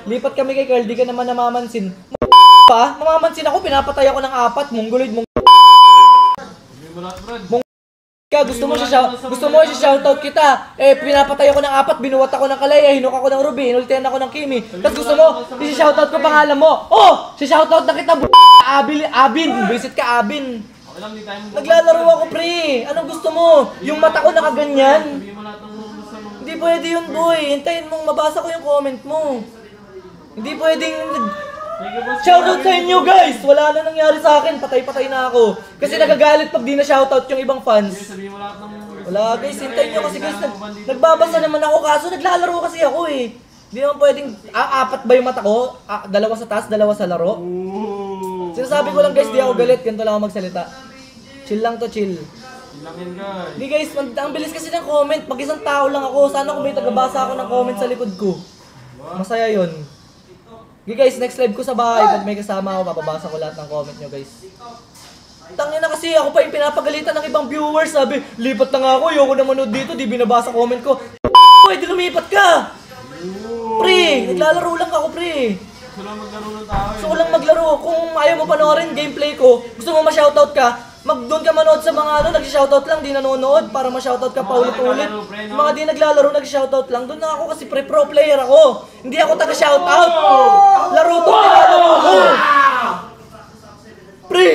Lipat kami kay Carl, di ka naman namamansin. Pa? Mamamansin ako, pinapatay ako ng 4, mongoloid mong gusto mo siya shoutout kita. Eh, pinapatay ako ng 4, binuwat ako ng Kalaya, hinuk ako ng Ruby, inultihan ako ng Kimi. Tapos gusto mo, i-shoutout ko pangalan mo. Oh! Si-shoutout na kita, Abin. Visit ka, Abin. Naglalaro ako, pre. Anong gusto mo? Yung mata ko nakaganyan. Hindi pwede yun, boy. Hintayin mong mabasa ko yung comment mo. Hindi pwedeng... Shoutout sa inyo, guys! Wala na nangyari sa akin. Patay-patay na ako. Kasi nagagalit pag di na shoutout yung ibang fans. Wala, guys. Hintayin nyo kasi, guys. Nagbabasa naman ako. Kaso naglalaro kasi ako, eh. Hindi naman pwedeng... 4 ba yung mata ko? 2 sa taas, 2 sa laro? Sinasabi ko lang, guys, di ako galit. Ganito lang ako magsalita. Chill lang to, chill. Hindi, guys. Ang bilis kasi ng comment. Mag-isang tao lang ako. Sana kung may tagabasa ako ng comment sa likod ko. Masaya yun. Okay guys, next live ko sa bahay, pag may kasama ako, mapabasa ko lahat ng comment nyo guys. Tangin na kasi, ako pa yung pinapagalitan ng ibang viewers, sabi, lipat na nga ako, ayoko na manood dito, di binabasa comment ko. Pwede lumipat ka! Pre, naglalaro lang ako pre. Gusto lang maglaro ng tao eh. Gusto ko lang maglaro, kung ayaw mo panoorin gameplay ko, gusto mo ma-shoutout ka, doon ka manood sa mga nag-shoutout lang, di nanonood para ma-shoutout ka pa ulit-ulit. Yung mga di naglalaro, nag-shoutout lang. Doon na ako kasi pro player ako. Hindi ako taga-shoutout. Laro to, nilalaro ko. Pre!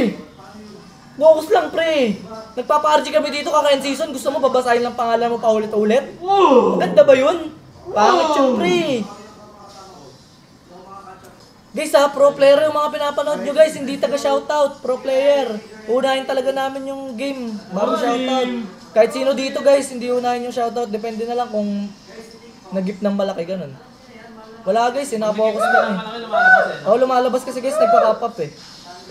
Focus lang, pre. Nagpapa-RG kami dito kaka-end season. Gusto mo babasahin lang pangalan mo pa ulit-ulit? Maganda ba yun? Pangit yun, pre. Guys ha, pro player yung mga pinapanood nyo guys, hindi taga-shoutout, pro player. Unahin talaga namin yung game, bago shoutout. Kahit sino dito guys, hindi unahin yung shoutout, depende na lang kung nag-gift ng malaki, ganun. Wala guys, nakapokus lang eh. Oo, lumalabas kasi guys, nagpa-pop up eh.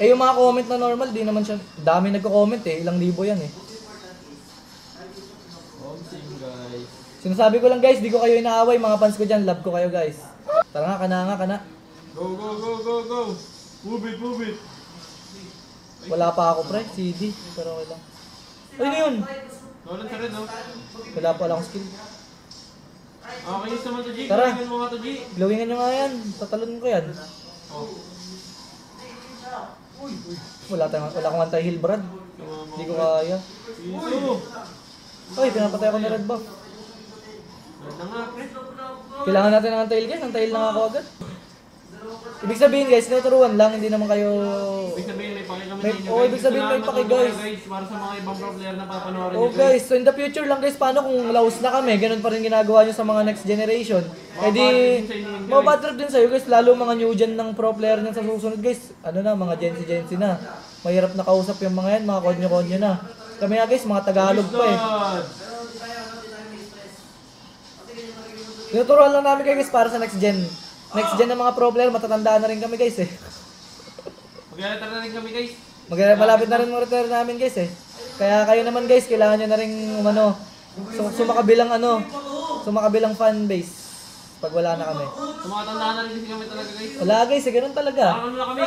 Eh yung mga comment na normal, di naman siya, dami nagko-comment eh, ilang libo yan eh. Sinasabi ko lang guys, di ko kayo inaaway, mga fans ko dyan, love ko kayo guys. Tara nga, kana. Go! Move it! Wala pa ako pre, CD, pero okay lang. Ay, ano yun? Nolan sa red, no? Wala pa lang skill. Okay, gusto mo to, G? Tara. Glowingan mo nga to, G? Glowingan nyo nga yan, tatalon ko yan. Wala akong anti-heal, Brad. Hindi ko kaya. Ay, pinapatay ako ng red buff. Kailangan natin ng anti-heal guys, anti-heal na ako agad. Ibig sabihin guys, tinuturuan lang, hindi naman kayo... Ibig sabihin may paki kami ninyo. Oo, ibig sabihin may paki guys. Para sa mga ibang pro player na papanoorin nyo guys. So in the future lang guys, paano kung laos na kami, ganun pa rin ginagawa nyo sa mga next generation. Eh di, bad trip din sa'yo guys, lalo mga new gen ng pro player nyo sa susunod guys. Ano na, mga Gen Z na. Mahirap na kausap yung mga yan, mga konyo-konyo na. Kami nga guys, mga Tagalog pa eh. Tinuturuan lang namin kayo guys para sa next gen. Next gen ng mga pro player, matatandaan na rin kami guys eh. Mag-retire na rin kami guys. Malapit na rin mga retire namin guys eh. Kaya kayo naman guys, kailangan nyo na rin sumakabilang fan base. Pag wala na kami. Sumakatandaan na rin kasi kami talaga guys. Wala guys eh, ganun talaga. Ano na kami?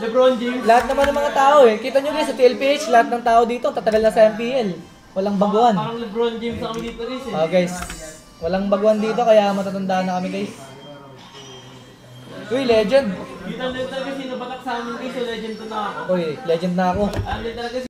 LeBron James. Lahat naman ng mga tao eh. Kita nyo guys sa TLPH, lahat ng tao dito, tatagal na sa MPL. Walang baguhan. Parang LeBron James na kami dito guys eh. Guys, walang baguhan dito kaya matatandaan na kami guys. Uy, legend! Kita talaga sino batak sa amin guys, so legend to na ako. Uy, legend na ako. Ano talaga